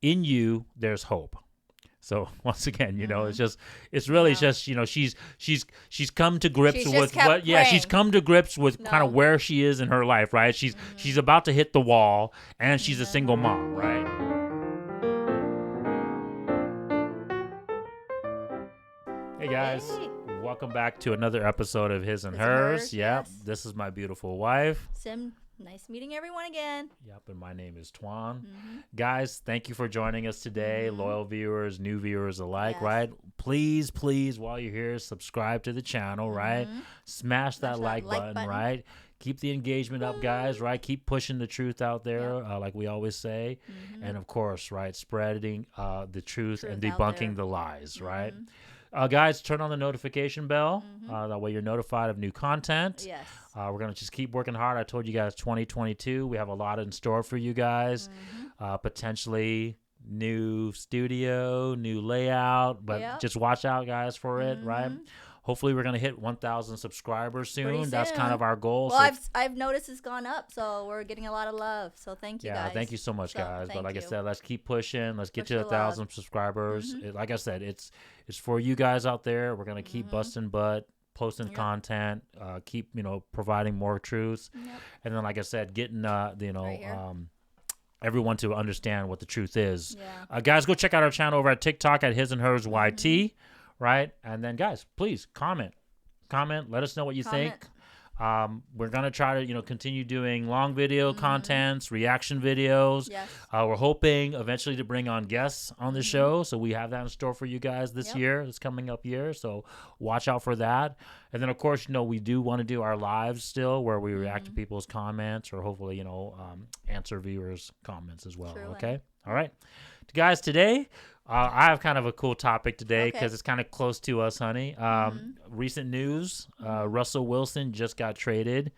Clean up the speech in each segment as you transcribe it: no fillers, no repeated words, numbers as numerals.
in you, there's hope. So once again, it's really just, she's come to grips She's with just kept she's praying. come to grips with kind No. of where she is in her life, right? She's about to hit the wall, and she's a single mom, right? Hey guys, Hey. welcome back to another episode of His and His and Hers. Hers, Yep, yes. this is my beautiful wife. Sim, nice meeting everyone again. Yep, and my name is Twan. Guys, thank you for joining us today, loyal viewers, new viewers alike, Yes. right? Please, while you're here, subscribe to the channel, right? Smash that like button, right? Keep the engagement up, guys, right? Keep pushing the truth out there, like we always say. And, of course, right, spreading the truth and Truth out debunking there. the lies, right? Guys, turn on the notification bell. That way you're notified of new content. Yes. We're going to just keep working hard. I told you guys 2022, we have a lot in store for you guys. Potentially new studio, new layout, but just watch out, guys, for it, right? Hopefully we're going to hit 1,000 subscribers soon. That's kind of our goal. Well, so I've noticed it's gone up, so we're getting a lot of love. So thank you, guys. thank you so much, guys. But like I you. said, let's keep pushing. Let's get Push to the 1,000 subscribers. Like I said, it's for you guys out there. We're going to keep busting butt, posting content, keep, providing more truths. And then, like I said, getting, everyone to understand what the truth is. Guys, go check out our channel over at TikTok at His&Hers YT, right? And then, guys, please comment. Let us know what you think. We're going to try to, continue doing long video contents, reaction videos. Yes. We're hoping eventually to bring on guests on the show. So we have that in store for you guys this year, this coming up year. So watch out for that. And then, of course, we do want to do our lives still where we react to people's comments or hopefully, answer viewers' comments as well. Truly. Okay. All right. Guys, today, I have kind of a cool topic today because it's kind of close to us, honey. Recent news, Russell Wilson just got traded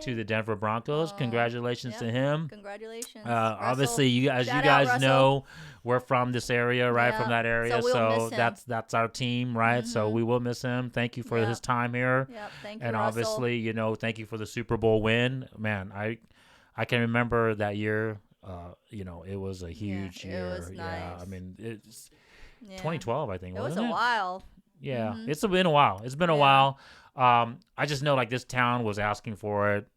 to the Denver Broncos. Congratulations to him. Congratulations. Obviously, you guys Russell. know we're from this area, right? Yeah. From that area. So we'll miss him. that's our team, right? So we will miss him. Thank you for his time here. Yep. Thank you, And Russell. obviously, thank you for the Super Bowl win. Man, I can remember that year. It was a huge year. It was nice. Yeah, I mean, it's 2012, I think. It was wasn't a while. Yeah, it's been a while. It's been a while. I just know like this town was asking for it.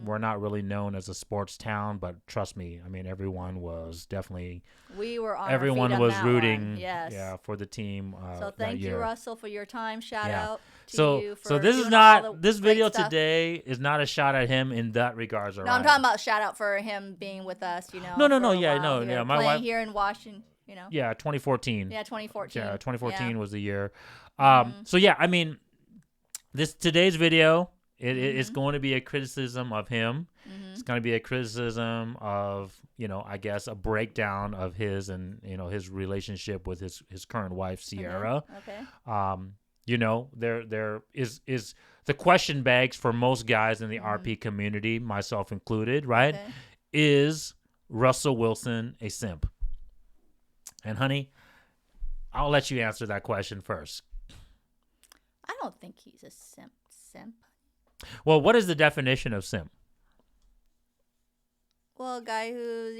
We're not really known as a sports town, but trust me, I mean, everyone was definitely. We were on Everyone our feet on was that rooting. one. Yes. Yeah, for the team. So thank you, Russell, for your time. Shout out to you for so this is doing all not the this great video stuff. today is not a shot at him in that regards. No, I'm talking about shout out for him being with us. No, for a while yeah. My playing wife here in Washington. Yeah, 2014. Yeah, 2014. Yeah, 2014 was the year. So yeah, I mean, today's video it's going to be a criticism of him. It's going to be a criticism of I guess a breakdown of his and his relationship with his current wife Ciara. Okay. There is the question begs for most guys in the RP community, myself included, right? Okay. Is Russell Wilson a simp? And honey, I'll let you answer that question first. I don't think he's a simp. Well, what is the definition of simp? Well, a guy who,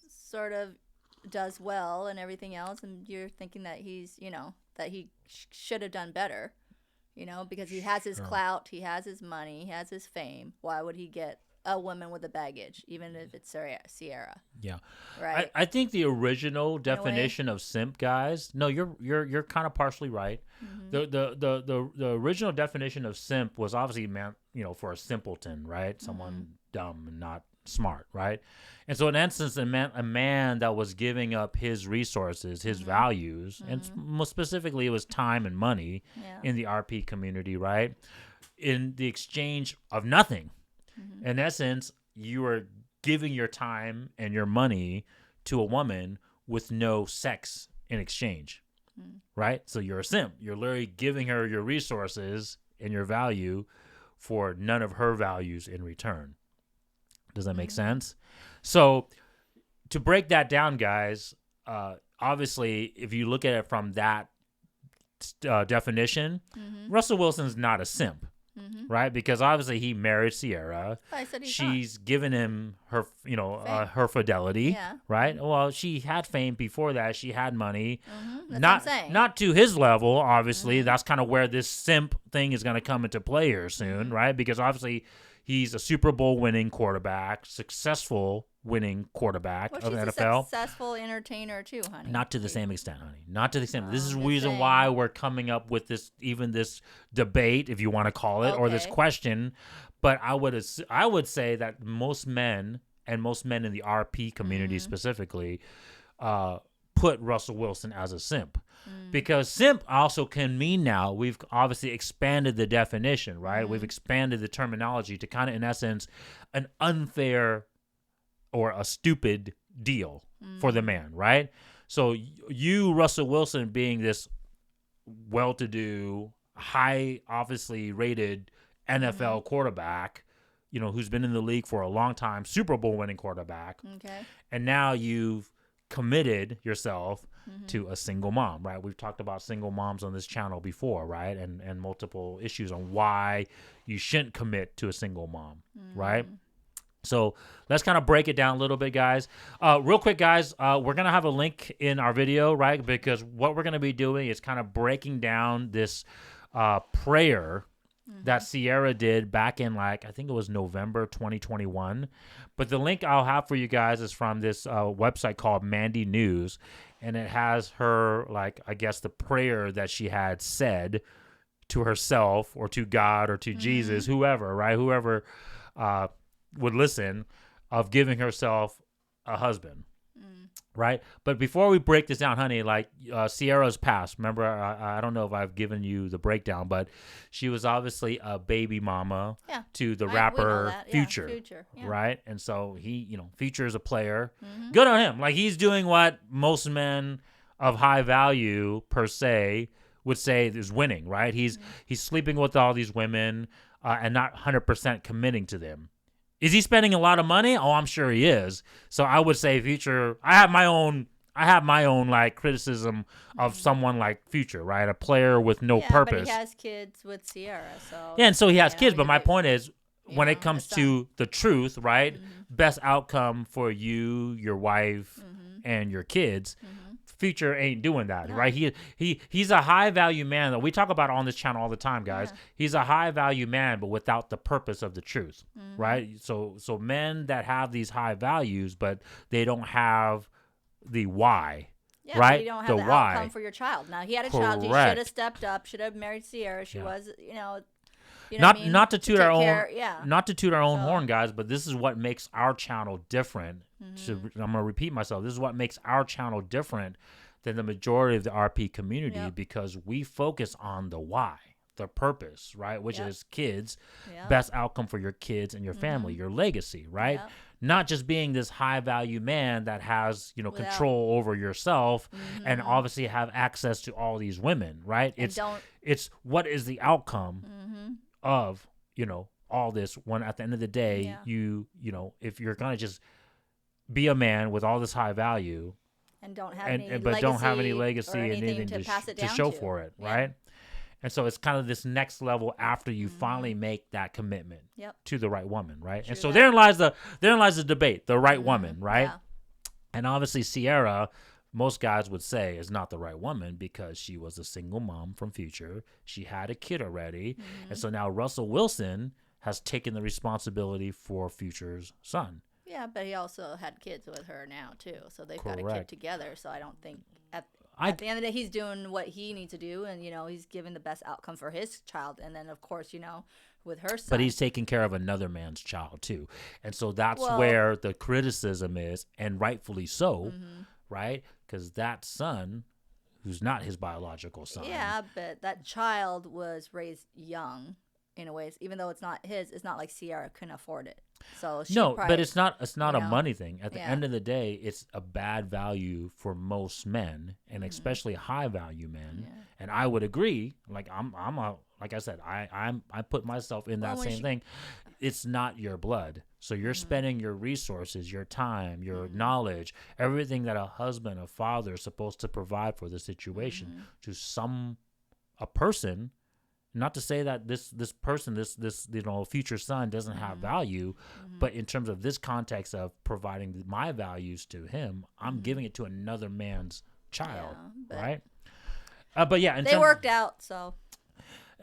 sort of does well and everything else, and you're thinking that he's, that he should have done better, because he has his clout, he has his money, he has his fame. Why would he get a woman with a baggage, even if it's Ciara? Yeah, right. I think the original definition of simp, guys. No, you're kind of partially right. The original definition of simp was obviously meant for a simpleton, right? Someone dumb and not smart, right? And so in essence, it meant a man that was giving up his resources, his values, and most specifically, it was time and money in the RP community, right? In the exchange of nothing. In essence, you are giving your time and your money to a woman with no sex in exchange, right? So you're a simp. You're literally giving her your resources and your value for none of her values in return. Does that make sense? So to break that down, guys, obviously, if you look at it from that definition, Russell Wilson's not a simp. right? Because obviously he married Ciara. I said he's She's given him her, her fidelity, right? Well, she had fame before that. She had money, not to his level. Obviously, that's kind of where this simp thing is going to come into play here soon, right? Because obviously, he's a Super Bowl winning quarterback, successful winning quarterback of the NFL. A successful entertainer too, honey. Not to the same extent, honey. Not to the same. This is the reason why we're coming up with this debate, if you want to call it, or this question. But I would say that most men in the RP community specifically put Russell Wilson as a simp. Because simp also can mean, now we've obviously expanded the definition, right? We've expanded the terminology to kind of, in essence, an unfair or a stupid deal for the man, right? So you, Russell Wilson, being this well-to-do, high, obviously rated NFL quarterback, who's been in the league for a long time, Super Bowl winning quarterback, and now you've committed yourself to a single mom, right? We've talked about single moms on this channel before, right? And multiple issues on why you shouldn't commit to a single mom, right? So let's kind of break it down a little bit, guys. Real quick, guys, we're going to have a link in our video, right? Because what we're going to be doing is kind of breaking down this prayer that Ciara did back in, I think it was November 2021. But the link I'll have for you guys is from this website called Mandy News. And it has her, I guess, the prayer that she had said to herself or to God or to Jesus, whoever, right? Whoever would listen, of giving herself a husband, right? But before we break this down, honey, Ciara's past, remember, I don't know if I've given you the breakdown, but she was obviously a baby mama to the rapper Future, right? And so he, Future is a player. Good on him. He's doing what most men of high value, per se, would say is winning, right? He's sleeping with all these women and not 100% committing to them. Is he spending a lot of money? Oh, I'm sure he is. So I would say Future. I have my own criticism of someone like Future, right? A player with no purpose. But he has kids with Ciara, so and so he has kids. But my point is, when it comes to the truth, right? Best outcome for you, your wife, and your kids. Future ain't doing that, right? He's a high value man that we talk about on this channel all the time, guys. He's a high value man, but without the purpose of the truth, right? So men that have these high values, but they don't have the why, right? You don't have the outcome for your child. Now he had a child. He should have stepped up. Should have married Ciara. She was, not to toot our own horn, guys, but this is what makes our channel different. I'm gonna repeat myself. This is what makes our channel different than the majority of the RP community, because we focus on the why, the purpose, right? Which is kids, best outcome for your kids and your family, your legacy, right? Not just being this high value man that has, control over yourself and obviously have access to all these women, right? It's what is the outcome of, all this, when at the end of the day, if you're going to just be a man with all this high value and don't have any legacy and anything to show for it, right? And so it's kind of this next level after you finally make that commitment to the right woman, right? And so therein lies the debate, the right woman, right? And obviously Ciara, most guys would say, is not the right woman because she was a single mom from Future. She had a kid already. And so now Russell Wilson has taken the responsibility for Future's son. Yeah, but he also had kids with her now, too. So they've got a kid together. So I don't think at the end of the day, he's doing what he needs to do. And, he's giving the best outcome for his child. And then, of course, with her son. But he's taking care of another man's child, too. And so that's where the criticism is, and rightfully so, right? Because that son, who's not his biological son. Yeah, but that child was raised young. In a way, even though it's not his, it's not like Ciara couldn't afford it. So but it's not a money thing. At the end of the day, it's a bad value for most men, and especially high value men. And I would agree. Like I said, I put myself in that same thing. It's not your blood, so you're spending your resources, your time, your knowledge, everything that a husband, a father is supposed to provide for the situation to a person. Not to say that this person, this future son doesn't have value, but in terms of this context of providing my values to him, I'm giving it to another man's child, right? But yeah, they worked out. So,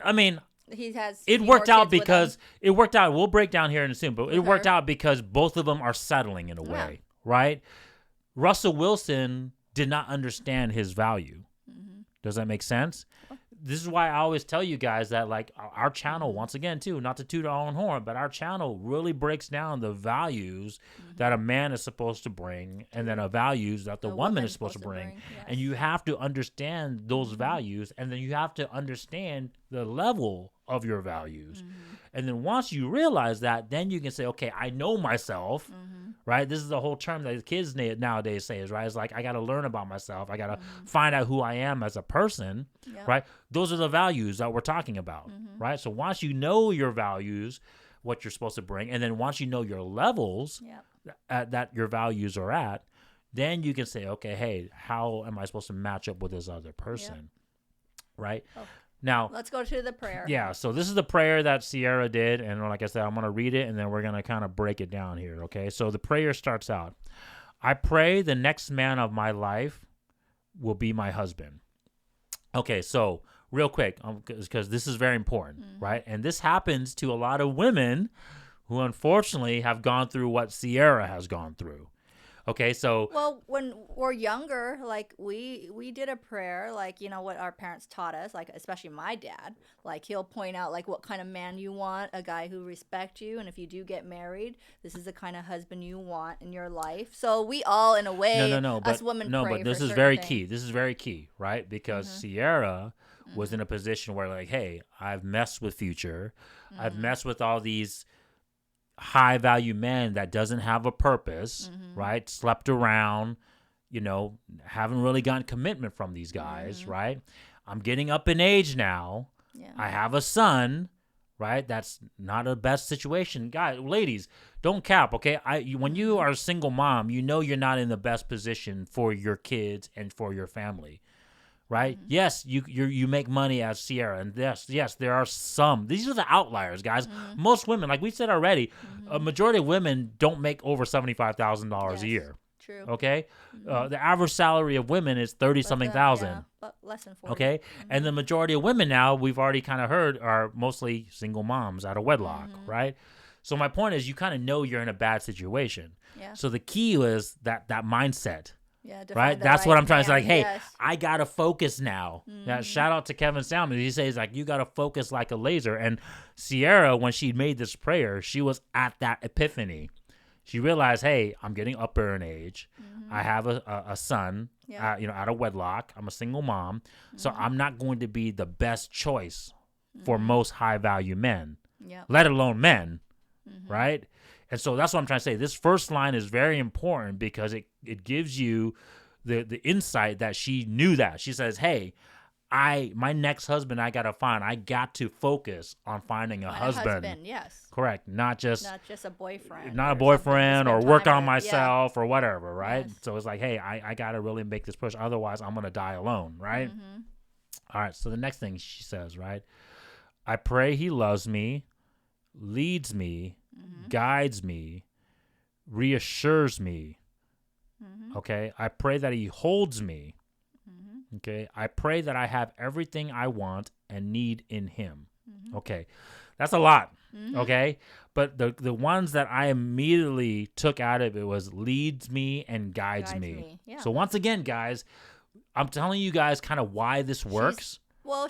I mean, it worked out because it worked out. We'll break down here in a second, but it worked out because both of them are settling in a way, right? Russell Wilson did not understand his value. Does that make sense? This is why I always tell you guys that, like, our channel, once again, too, not to toot our own horn, but our channel really breaks down the values that a man is supposed to bring, and then the values that the woman is supposed to bring. Yes. And you have to understand those values, and then you have to understand the level of your values. And then once you realize that, then you can say, okay, I know myself, right? This is the whole term that kids nowadays say, is right. It's like, I got to learn about myself. I got to find out who I am as a person, right? Those are the values that we're talking about, right? So once you know your values, what you're supposed to bring, and then once you know your levels that your values are at, then you can say, okay, hey, how am I supposed to match up with this other person, right? Oh. Now, let's go to the prayer. Yeah, so this is the prayer that Ciara did, and like I said, I'm going to read it, and then we're going to kind of break it down here, okay? So the prayer starts out, I pray the next man of my life will be my husband. Okay, so real quick, because this is very important, right? And this happens to a lot of women who unfortunately have gone through what Ciara has gone through. Okay, so when we're younger, like we did a prayer, like, you know, what our parents taught us, like especially my dad, like he'll point out like what kind of man you want, a guy who respects you, and if you do get married, this is the kind of husband you want in your life. So we all, in a way, us women pray but this is very key. This is very key, right? Because Ciara was in a position where, like, hey, I've messed with Future, I've messed with all these high value men that doesn't have a purpose, right? Slept around, you know, haven't really gotten commitment from these guys, right? I'm getting up in age now. I have a son, right? That's not a best situation. Guys, ladies, don't cap, okay? When you are a single mom, you know you're not in the best position for your kids and for your family. Right? Yes, you make money as Ciara, and yes, there are some. These are the outliers, guys. Most women, like we said already, a majority of women don't make over $75,000 a year. True. Okay, the average salary of women is 30-something thousand. Yeah, but less than 40. Okay, and the majority of women now, we've already kind of heard, are mostly single moms out of wedlock, right? So my point is, you kind of know you're in a bad situation. Yeah. So the key is that mindset. Yeah, right. That's what I'm trying to say. Like, hey, I gotta focus now. Shout out to Kevin Salmon. He says, like, you gotta focus like a laser. And Ciara, when she made this prayer, she was at that epiphany. She realized, hey, I'm getting up there in age. I have a son, out of wedlock. I'm a single mom, so I'm not going to be the best choice for most high value men, let alone men, right? And so that's what I'm trying to say. This first line is very important because it gives you the insight that she knew that. She says, hey, my next husband I got to focus on finding a husband. Yes. Correct. Not just a boyfriend. Not a boyfriend or work on myself or whatever, right? Yes. So it's like, hey, I got to really make this push. Otherwise, I'm going to die alone, right? All right. So the next thing she says, right? I pray he loves me, leads me, guides me, reassures me. Okay, I pray that he holds me. Okay, I pray that I have everything I want and need in him. Okay, that's a lot. Okay, but the ones that I immediately took out of it was leads me and guides me. Yeah. So once again, guys, I'm telling you guys kind of why this works.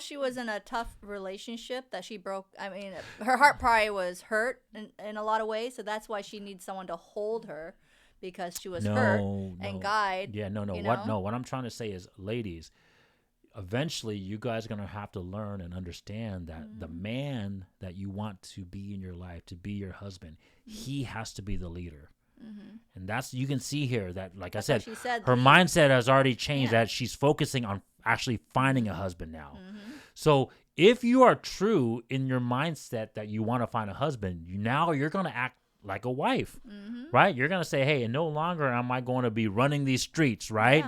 She was in a tough relationship that she broke. I mean, her heart probably was hurt in a lot of ways, so that's why she needs someone to hold her, because she was hurt and guide. Yeah, no. What I'm trying to say is, ladies, eventually you guys are going to have to learn and understand that the man that you want to be in your life, to be your husband, he has to be the leader. And you can see here that, like I said, her mindset has already changed, that she's focusing on actually finding a husband now. So if you are true in your mindset that you want to find a husband, you're going to act like a wife, right? You're going to say, hey, no longer am I going to be running these streets, right?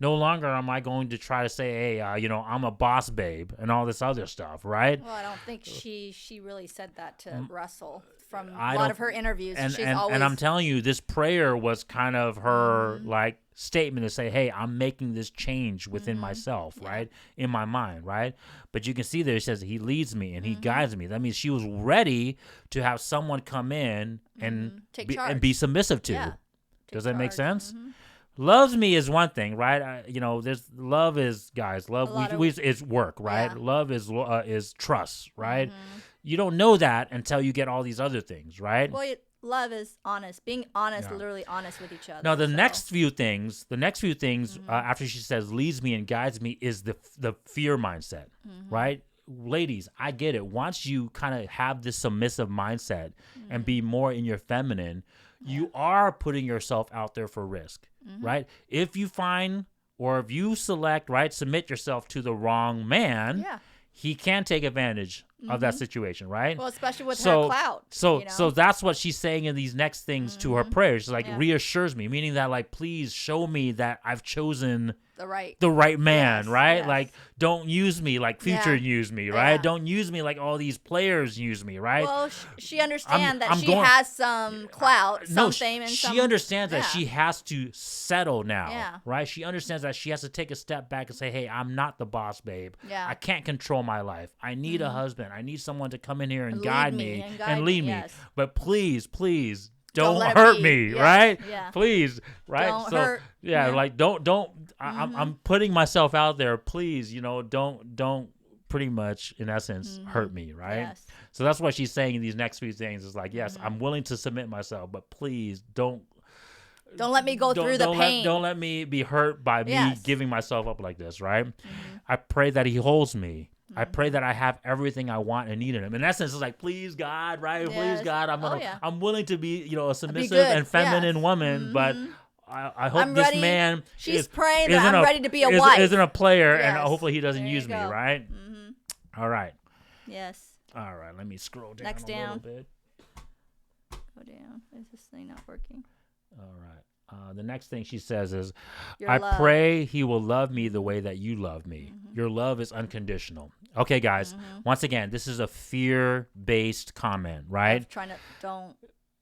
No longer am I going to try to say, hey, I'm a boss babe and all this other stuff, right? Well, I don't think she really said that to Russell from a lot of her interviews. And I'm telling you, this prayer was kind of her like statement to say, hey, I'm making this change within myself, right? In my mind, right? But you can see there, it says he leads me and he guides me. That means she was ready to have someone come in and be submissive to. Yeah. Does that make sense? Loves me is one thing, right? There's love is, guys, love is work, right? Yeah. Love is trust, right? You don't know that until you get all these other things, right? Well, love is honest, being honest, literally honest with each other. Now, the next few things, after she says leads me and guides me, is the fear mindset, right? Ladies, I get it. Once you kind of have this submissive mindset and be more in your feminine, you are putting yourself out there for risk, right? If you find or if you select, right, submit yourself to the wrong man, he can take advantage of that situation, right? Well, especially with her clout. So that's what she's saying in these next things to her prayers. She's like, reassures me, meaning that like, please show me that I've chosen the right man, right? Yes. Like, don't use me like Future used me, right? Don't use me like all these players use me, right? Well, she understands that she has some clout, some fame, and she understands that she has to settle now, right? She understands that she has to take a step back and say, hey, I'm not the boss, babe. Yeah. I can't control my life. I need a husband. I need someone to come in here and guide me and lead me. Yes. But please, don't hurt me, right? Yeah. Please, right? Don't hurt. Yeah, like don't. I'm putting myself out there. Please, don't pretty much in essence hurt me, right? Yes. So that's what she's saying in these next few things. Is like, yes, I'm willing to submit myself, but please don't let me go through the pain. Don't let me be hurt by me giving myself up like this, right? I pray that he holds me. I pray that I have everything I want and need in him. In essence, it's like, please God, right? Yes. Please God, I'm willing to be, a submissive and feminine woman, but I hope this man she's praying that I'm ready to be a wife. Isn't a player, and hopefully he doesn't use me, right? All right. Yes. All right. Let me scroll down Next a little bit. Go down. Is this thing not working? All right. The next thing she says is, I pray he will love me the way that you love me. Your love is unconditional. Okay, guys. Once again, this is a fear-based comment, right? Don't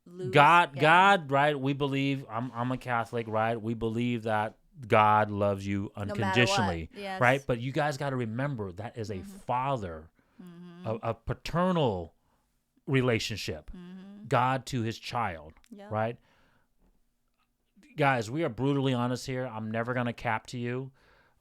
lose. God, right? We believe, I'm a Catholic, right? We believe that God loves you unconditionally, right? But you guys got to remember that is a father, a paternal relationship, God to his child, right? Guys, we are brutally honest here. I'm never going to cap to you.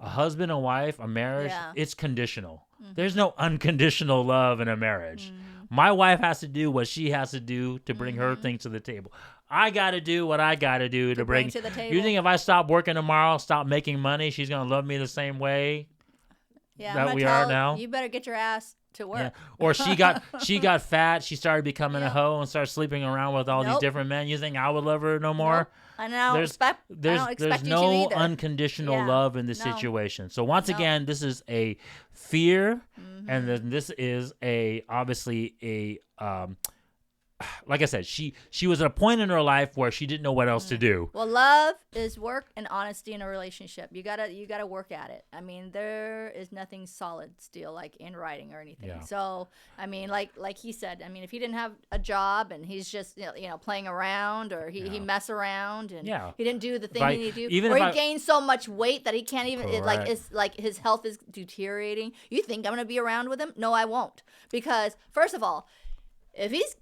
A husband and wife, a marriage, it's conditional. There's no unconditional love in a marriage. My wife has to do what she has to do to bring her things to the table. I got to do what I got to do to bring to the table. You think if I stop working tomorrow, stop making money, she's going to love me the same way that we are now? You better get your ass to work. Yeah. Or she got fat, she started becoming a hoe and started sleeping around with all these different men. You think I would love her no more? There's no unconditional love in this situation. So once again, this is a fear, and then this is obviously a like I said, she was at a point in her life where she didn't know what else to do. Well, love is work and honesty in a relationship. You gotta work at it. I mean, there is nothing solid still like in writing or anything. Yeah. So I mean, like he said, I mean, if he didn't have a job and he's just playing around, or he mess around and he didn't do the thing he needed to do, or he gained so much weight that he can't even it's like his health is deteriorating. You think I'm gonna be around with him? No, I won't. Because first of all, if he's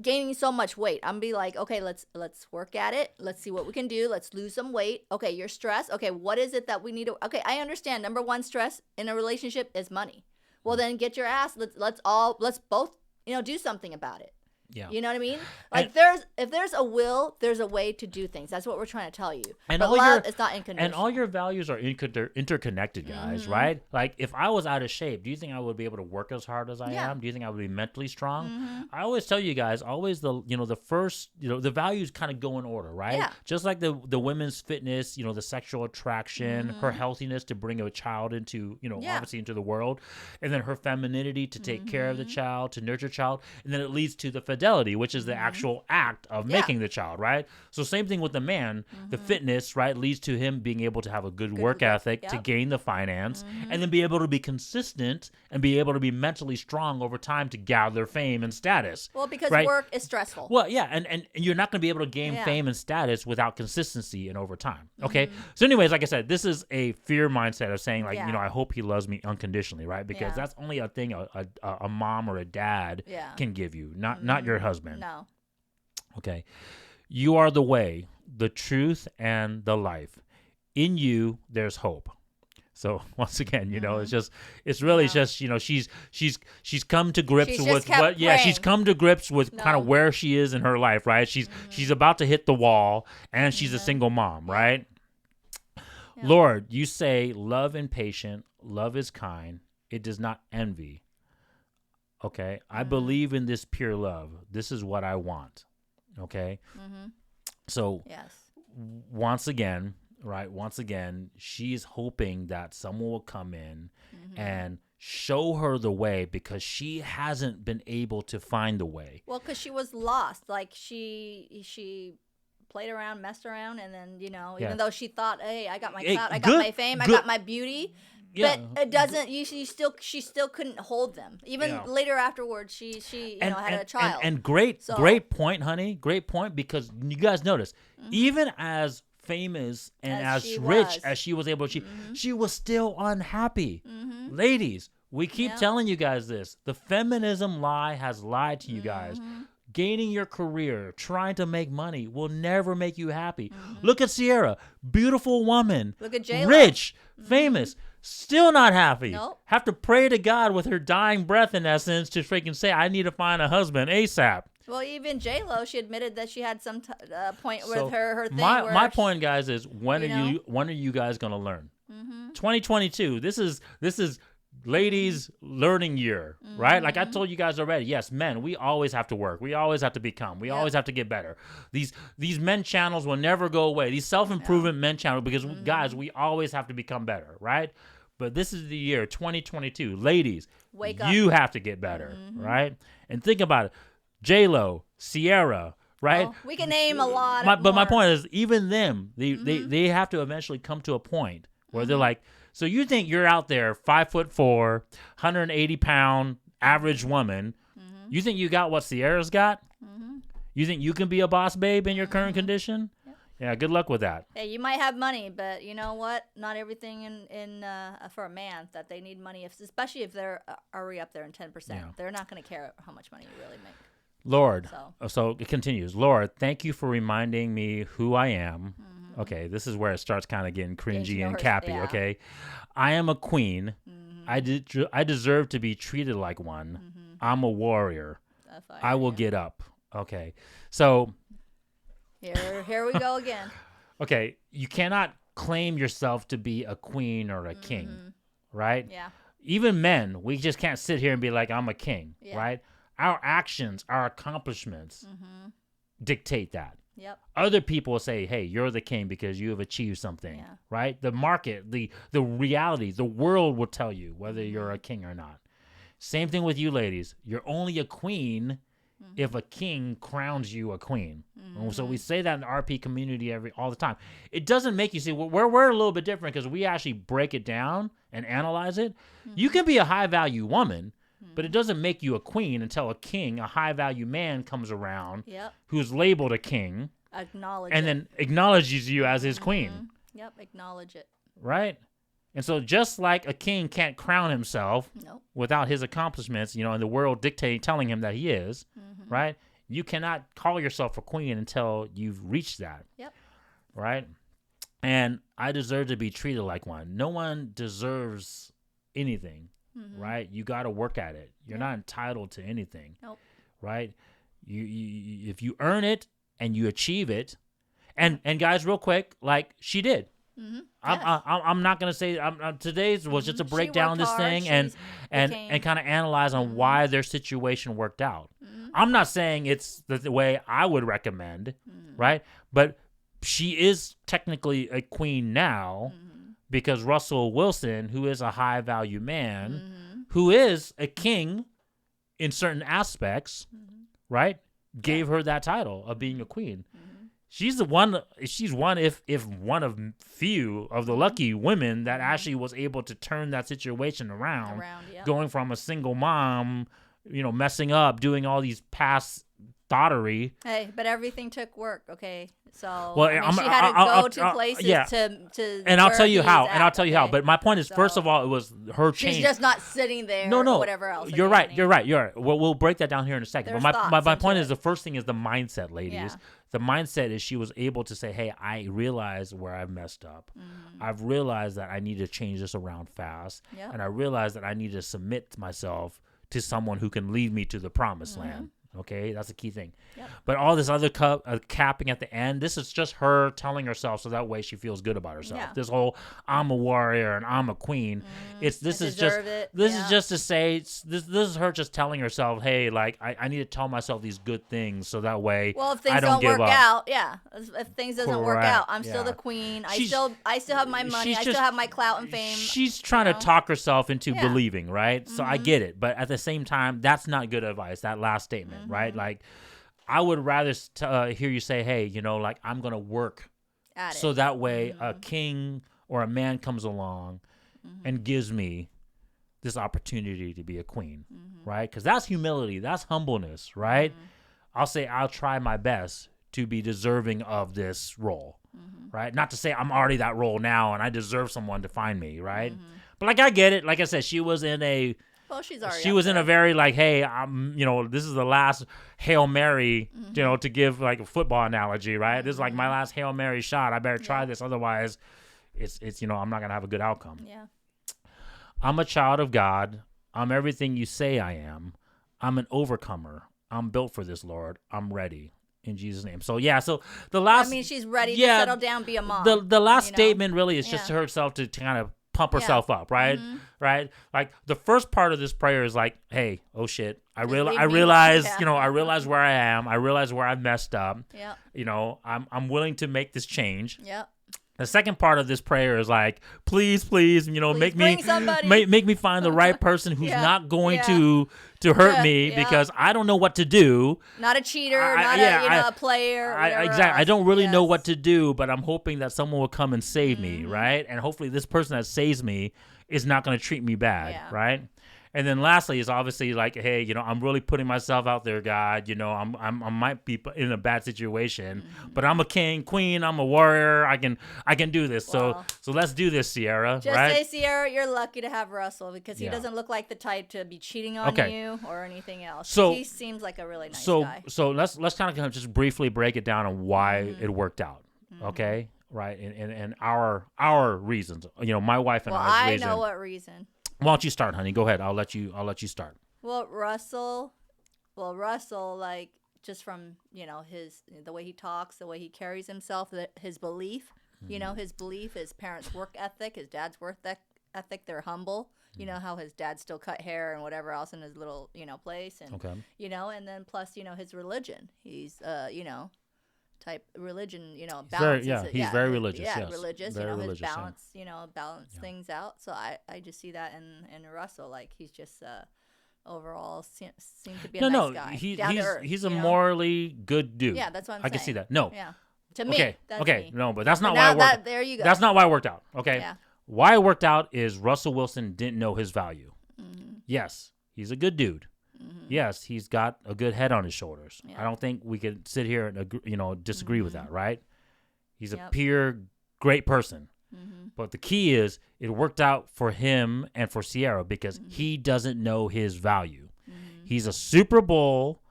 gaining so much weight, I'm be like, okay, let's work at it. Let's see what we can do. Let's lose some weight. Okay, you're stressed. Okay, what is it that we need to? Okay, I understand. Number one stress in a relationship is money. Well, then get your ass. Let's both do something about it. Yeah. You know what I mean? Like if there's a will, there's a way to do things. That's what we're trying to tell you. And but love is not unconditional. And all your values are interconnected, guys, right? Like if I was out of shape, do you think I would be able to work as hard as I am? Do you think I would be mentally strong? I always tell you guys, the first, the values kind of go in order, right? Yeah. Just like the women's fitness, the sexual attraction, her healthiness to bring a child into, obviously into the world, and then her femininity to take care of the child, to nurture child, and then it leads to the infidelity, which is the actual act of making the child, right? So same thing with the man. The fitness, right, leads to him being able to have a good work ethic to gain the finance and then be able to be consistent and be able to be mentally strong over time to gather fame and status. Well, because right? work is stressful. Well, yeah, and you're not going to be able to gain fame and status without consistency and over time. Okay? So anyways, like I said, this is a fear mindset of saying like, I hope he loves me unconditionally, right? Because that's only a thing a mom or a dad can give you, not your husband. No. Okay. You are the way, the truth, and the life. In you, there's hope. So once again, it's really just, she's come to grips with what, she's come to grips with kind of where she is in her life, right? She's about to hit the wall, and she's a single mom, right? Yeah. Lord, you say, love and patient, love is kind, it does not envy. Okay, I believe in this pure love. This is what I want. Okay, so once again, she's hoping that someone will come in and show her the way because she hasn't been able to find the way. Well, because she was lost. Like she played around, messed around, and then even though she thought, hey, I got my clout, I got my fame, I got my beauty. Yeah. But it doesn't. She still couldn't hold them. Even later afterwards, she had a child. And great point, honey. Great point, because you guys notice, even as famous and as rich as she was able to achieve, she was still unhappy. Ladies, we keep telling you guys this. The feminism lie has lied to you guys. Gaining your career, trying to make money will never make you happy. Look at Ciara, beautiful woman. Look at J-Lo. Rich, famous. Still not happy. Nope. Have to pray to God with her dying breath, in essence, to freaking say, I need to find a husband ASAP. Well, even J-Lo, she admitted that she had some point with her thing. My point, guys, is when are you guys going to learn? 2022. This is ladies' learning year, right? Like I told you guys already. Yes, men, we always have to work. We always have to become. We always have to get better. These men channels will never go away. These self-improvement men channels, because guys, we always have to become better, right? But this is the year 2022. Ladies, wake up. You have to get better, right? And think about it. J-Lo, Ciara, right? Well, we can name a lot. But my point is, even them, they have to eventually come to a point where they're like, so you think you're out there, 5'4", 180-pound average woman? You think you got what Ciara's got? You think you can be a boss babe in your current condition? Yeah, good luck with that. Hey, you might have money, but you know what? Not everything in for a man that they need money, especially if they're already up there in 10%. They're not going to care how much money you really make. Lord, so it continues. Lord, thank you for reminding me who I am. Okay, this is where it starts kind of getting cringy and cappy, okay? I am a queen. I deserve to be treated like one. I'm a warrior. I will get up. Okay, so... Here we go again. Okay, you cannot claim yourself to be a queen or a king, right? Yeah. Even men, we just can't sit here and be like, I'm a king, right? Our actions, our accomplishments dictate that. Yep. Other people will say, hey, you're the king because you have achieved something, right? The market, the reality, the world will tell you whether you're a king or not. Same thing with you ladies. You're only a queen if a king crowns you a queen. So we say that in the RP community all the time. It doesn't make you see, we're a little bit different because we actually break it down and analyze it. You can be a high value woman, but it doesn't make you a queen until a king, a high value man, comes around who's labeled a king then acknowledges you as his queen. Yep, acknowledge it. Right? And so just like a king can't crown himself without his accomplishments, and the world telling him that he is, right? You cannot call yourself a queen until you've reached that. Yep. Right? And I deserve to be treated like one. No one deserves anything, right? You got to work at it. You're not entitled to anything. Nope. Right? You if you earn it and you achieve it, and guys, real quick, like she did. I'm not gonna say today's was just to break down this thing and kind of analyze on why their situation worked out. I'm not saying it's the way I would recommend, right? But she is technically a queen now because Russell Wilson, who is a high value man, who is a king in certain aspects, right, gave her that title of being a queen. She's one if one of few of the lucky women that actually was able to turn that situation around, going from a single mom, messing up, doing all these past thottery. Hey, but everything took work, okay? So well, she had to go to places to and I'll tell you how. And I'll tell you how. But my point is, first of all, it was her change. She's just not sitting there. No. Or whatever else. You're right. You're right. We'll break that down here in a second. But my point is, the first thing is the mindset, ladies. Yeah. The mindset is she was able to say, hey, I realize where I've messed up. I've realized that I need to change this around fast. And I realized that I need to submit myself to someone who can lead me to the promised land. Okay, that's a key thing. But all this other capping at the end, this is just her telling herself so that way she feels good about herself. This whole I'm a warrior and I'm a queen. This is just to say this is her just telling herself, hey, like I need to tell myself these good things so that way if things I don't give work up. out, if things doesn't work out, I'm still the queen. I still have my money. I still have my clout and fame. She's trying to talk herself into believing, right? So I get it, but at the same time, that's not good advice. That last statement. Right? Like, I would rather hear you say, hey, like, I'm going to work so that way a king or a man comes along and gives me this opportunity to be a queen, right? Because that's humility. That's humbleness, right? I'll say I'll try my best to be deserving of this role, right? Not to say I'm already that role now and I deserve someone to find me, right? But, like, I get it. Like I said, she was in a... Well, she was in a very like, hey, this is the last Hail Mary, to give like a football analogy, right? This is like my last Hail Mary shot. I better try this. Otherwise, it's I'm not going to have a good outcome. Yeah. I'm a child of God. I'm everything you say I am. I'm an overcomer. I'm built for this, Lord. I'm ready. In Jesus' name. So, so the last... she's ready to settle down, be a mom. The last statement really is just herself to kind of pump herself up, right? Right? Like the first part of this prayer is like, hey, oh shit, I realize, I realize where I am. I realize where I've messed up. Yeah. I'm willing to make this change. Yeah. The second part of this prayer is like, please, make me find the right person who's not going to hurt me because I don't know what to do. Not a cheater, a player. Exactly. I don't really know what to do, but I'm hoping that someone will come and save me, right? And hopefully this person that saves me is not going to treat me bad, right? And then lastly is obviously like, hey, I'm really putting myself out there, God. I might be in a bad situation, but I'm a king, queen. I'm a warrior. I can do this. Well, so let's do this, Ciara. Just say, Ciara, you're lucky to have Russell because he doesn't look like the type to be cheating on you or anything else. So he seems like a really nice guy. So let's kind of just briefly break it down on why it worked out. Okay, right? And our reasons. My wife and I's reason. I know what reason. Why don't you start, honey? Go ahead. I'll let you start. Well, Russell, like just from the way he talks, the way he carries himself, his belief. His belief, his parents' work ethic, his dad's work ethic. They're humble. How his dad still cut hair and whatever else in his little place, and and then plus his religion. He's type religion, balance. He's very religious. Yeah, religious. Very religious, his balance, balance things out. So I just see that in Russell, like he's just overall seems to be a nice guy. He's a morally good dude. Yeah, that's what I'm saying. I can see that. No. Yeah. To me. Okay. No, but that's not why it worked. There you go. That's not why it worked out. Okay. Yeah. Why it worked out is Russell Wilson didn't know his value. Yes, he's a good dude. Yes, he's got a good head on his shoulders. Yeah. I don't think we could sit here and disagree with that, right? He's a pure great person. But the key is it worked out for him and for Ciara because he doesn't know his value. He's a Super Bowl,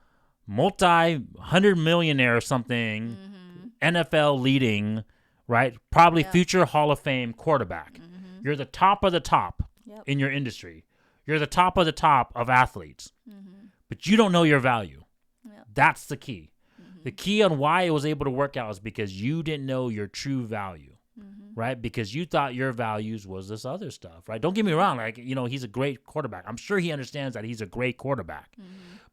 multi-100 millionaire or something, NFL leading, right? Probably future Hall of Fame quarterback. You're the top of the top in your industry. You're the top of the top of athletes, but you don't know your value. Yep. That's the key. The key on why it was able to work out is because you didn't know your true value, right? Because you thought your values was this other stuff, right? Don't get me wrong. Like, he's a great quarterback. I'm sure he understands that he's a great quarterback.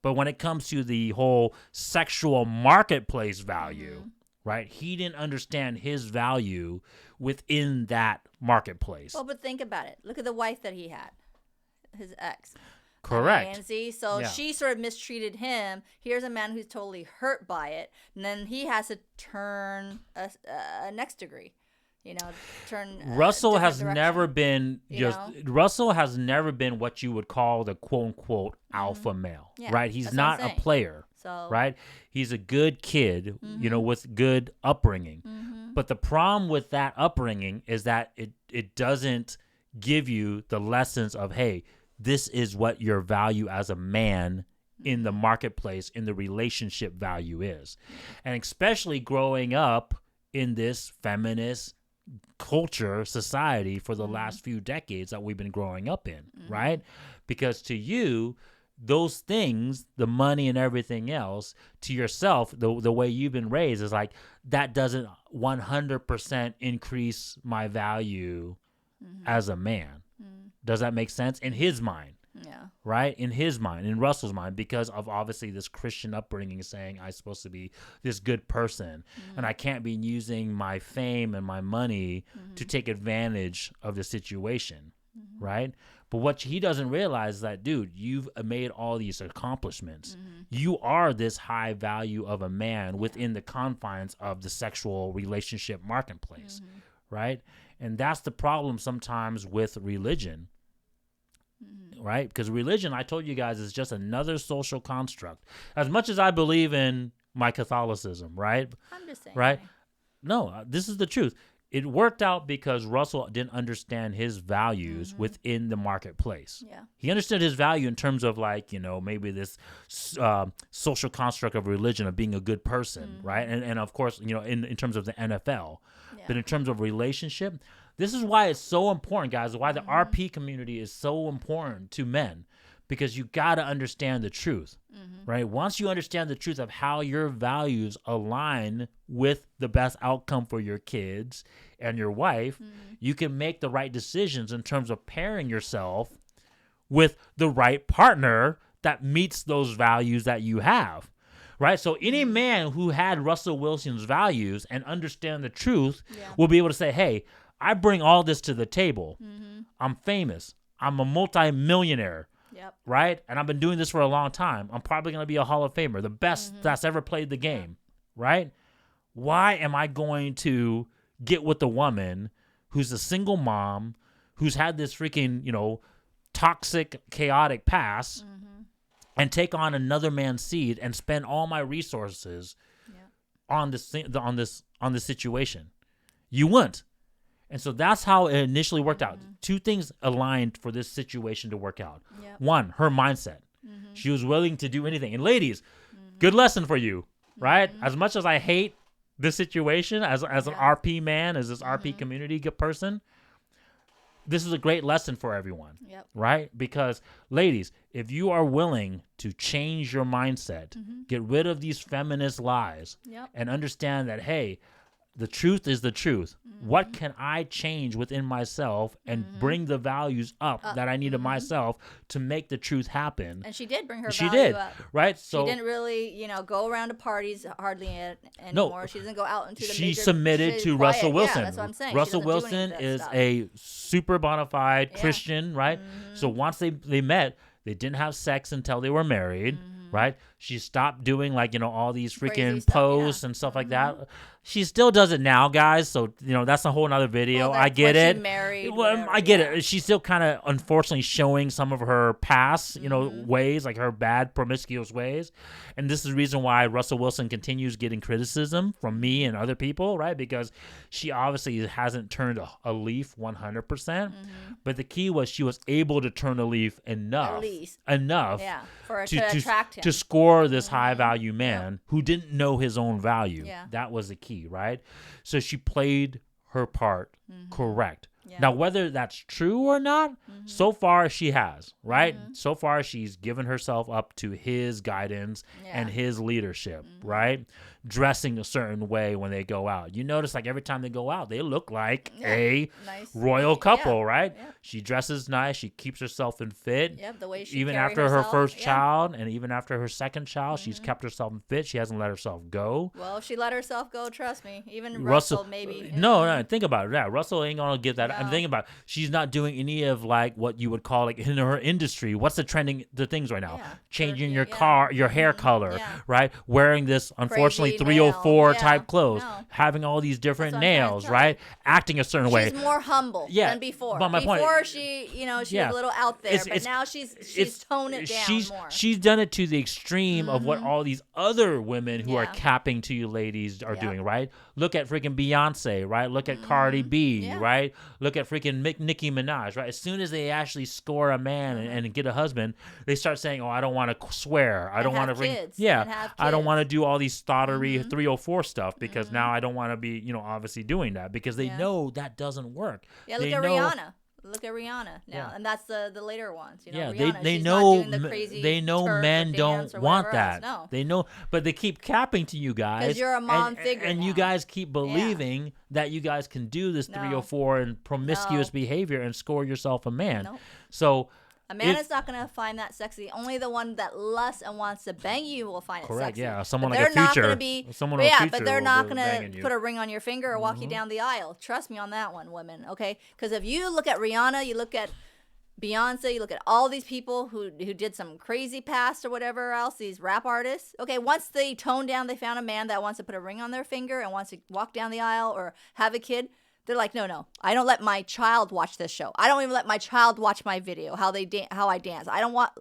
But when it comes to the whole sexual marketplace value, right? He didn't understand his value within that marketplace. Well, but think about it. Look at the wife that he had. His ex. Correct. I mean, see, so she sort of mistreated him. Here's a man who's totally hurt by it, and then he has to turn a next degree. Russell has direction, never been Russell has never been what you would call the quote unquote alpha male, right? He's not a player, right? He's a good kid, with good upbringing. But the problem with that upbringing is that it doesn't give you the lessons of, hey, this is what your value as a man in the marketplace, in the relationship value is. And especially growing up in this feminist culture, society for the last few decades that we've been growing up in, right? Because to you, those things, the money and everything else, to yourself, the way you've been raised is like, that doesn't 100% increase my value as a man. Does that make sense? In his mind. Yeah. Right? In his mind, in Russell's mind, because of obviously this Christian upbringing saying I'm supposed to be this good person and I can't be using my fame and my money to take advantage of the situation. Right? But what he doesn't realize is that, dude, you've made all these accomplishments. You are this high value of a man within the confines of the sexual relationship marketplace. Right? And that's the problem sometimes with religion. Right? Because religion, I told you guys, is just another social construct. As much as I believe in my Catholicism, right? I'm just saying. Right? No, this is the truth. It worked out because Russell didn't understand his values within the marketplace. Yeah. He understood his value in terms of like, maybe this social construct of religion of being a good person, right? And of course, in terms of the NFL. Yeah. But in terms of relationship, this is why it's so important, guys, why the RP community is so important to men, because you got to understand the truth, right? Once you understand the truth of how your values align with the best outcome for your kids and your wife, you can make the right decisions in terms of pairing yourself with the right partner that meets those values that you have. Right? So any man who had Russell Wilson's values and understand the truth will be able to say, hey, I bring all this to the table. I'm famous. I'm a multi-millionaire. Yep. Right? And I've been doing this for a long time. I'm probably going to be a Hall of Famer, the best that's ever played the game. Right? Why am I going to get with a woman who's a single mom, who's had this freaking, toxic, chaotic past, and take on another man's seed and spend all my resources on this situation? You wouldn't. And so that's how it initially worked out. Two things aligned for this situation to work out. Yep. One, her mindset. She was willing to do anything. And ladies, good lesson for you, right? As much as I hate this situation as an RP man, as this RP community person, this is a great lesson for everyone, right? Because ladies, if you are willing to change your mindset, get rid of these feminist lies, and understand that, hey, the truth is the truth. What can I change within myself and bring the values up that I need in myself to make the truth happen? And she did bring her value up. Right? So she didn't really, go around to parties hardly anymore. She doesn't go out into the She major, submitted to Russell Wilson. Yeah, that's what I'm saying. Russell Wilson is a super bona fide Christian, right? So once they met, they didn't have sex until they were married, right? She stopped doing all these freaking posts and stuff like that. She still does it now, guys. So, that's a whole nother video. Well, I get it. Married, I get it. She's still kind of, unfortunately, showing some of her past, ways, like her bad, promiscuous ways. And this is the reason why Russell Wilson continues getting criticism from me and other people, right? Because she obviously hasn't turned a leaf 100%. But the key was she was able to turn a leaf enough. For to attract him. To score this high-value man who didn't know his own value. Yeah. That was the key, right? So she played her part correct. Yeah. Now, whether that's true or not, so far she has, right? So far she's given herself up to his guidance and his leadership, right? dressing a certain way when they go out. You notice like every time they go out, they look like a nice royal couple, right? Yeah. She dresses nice. She keeps herself in fit. Yep, the way she even carried after herself. her first child and even after her second child, she's kept herself in fit. She hasn't let herself go. Well, if she let herself go, trust me. Even Russell maybe. No, think about it. Yeah, Russell ain't gonna get that. No. I'm thinking about it. She's not doing any of like what you would call like in her industry. What's the things right now? Yeah. Changing your hair color, right? Wearing this unfortunately crazy 304 type clothes, having all these different nails, right? Acting a certain way. She's more humble than before. But my point, she was a little out there, but now she's toned it down more. She's done it to the extreme of what all these other women who are capping to you ladies are doing, right? Look at freaking Beyonce, right? Look at Cardi B, right? Look at freaking Nicki Minaj, right? As soon as they actually score a man and get a husband, they start saying, "Oh, I don't want to swear. I don't want to bring, I don't want to do all these stottery 304 stuff because now I don't want to be, obviously doing that because they know that doesn't work." Yeah, look at Rihanna. Look at Rihanna now, and that's the later ones. Rihanna, they know men don't want that. No. They know, but they keep capping to you guys because you're a mom figure, and you guys keep believing that you guys can do this 304 and promiscuous behavior and score yourself a man. No. So. A man is not going to find that sexy. Only the one that lusts and wants to bang you will find it sexy. Correct, yeah. Someone like a Future. But they're not going to put a ring on your finger or walk you down the aisle. Trust me on that one, women, okay? Because if you look at Rihanna, you look at Beyonce, you look at all these people who did some crazy past or whatever else, these rap artists. Okay, once they tone down, they found a man that wants to put a ring on their finger and wants to walk down the aisle or have a kid. They're like, no, I don't let my child watch this show. I don't even let my child watch my video, how I dance. I don't want,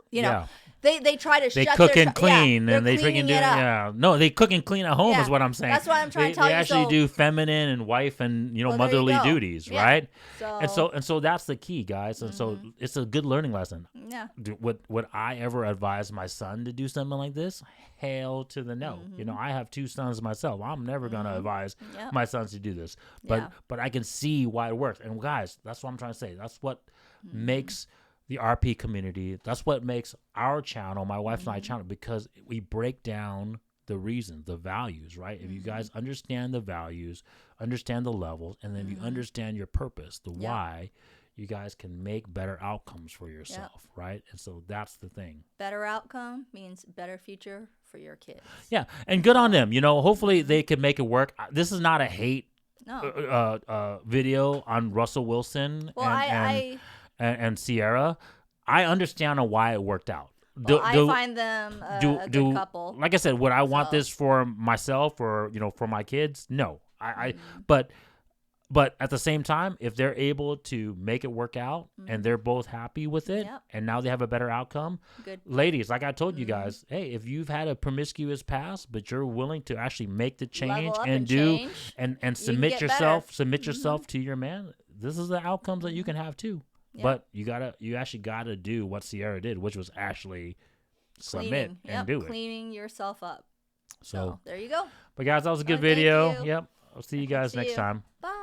They try to they shut cook their and clean and they freaking do no, they cook and clean at home is what I'm saying. That's what I'm trying to tell you. They actually do feminine and wife and motherly duties, right? And so that's the key, guys. And so it's a good learning lesson. Yeah. Would I ever advise my son to do something like this? Hell to the no. I have 2 sons myself. I'm never gonna advise my sons to do this. But I can see why it works. And guys, that's what I'm trying to say. That's what makes the RP community, that's what makes our channel, my wife and I channel, because we break down the reasons, the values, right? If you guys understand the values, understand the levels, and then you understand your purpose, the why, you guys can make better outcomes for yourself, right? And so that's the thing. Better outcome means better future for your kids. Yeah, and good on them. Hopefully they can make it work. This is not a hate video on Russell Wilson and Ciara. I understand why it worked out. I find them a good couple. Like I said, would I want this for myself or for my kids? No. But at the same time, if they're able to make it work out and they're both happy with it and now they have a better outcome, ladies, like I told you guys, hey, if you've had a promiscuous past but you're willing to actually make the change and submit yourself to your man, this is the outcomes that you can have too. Yeah. But you actually gotta do what Ciara did, which was actually submit and do it. Cleaning yourself up. So there you go. But guys, that was a good video. Yep. I'll see you guys next time. Bye.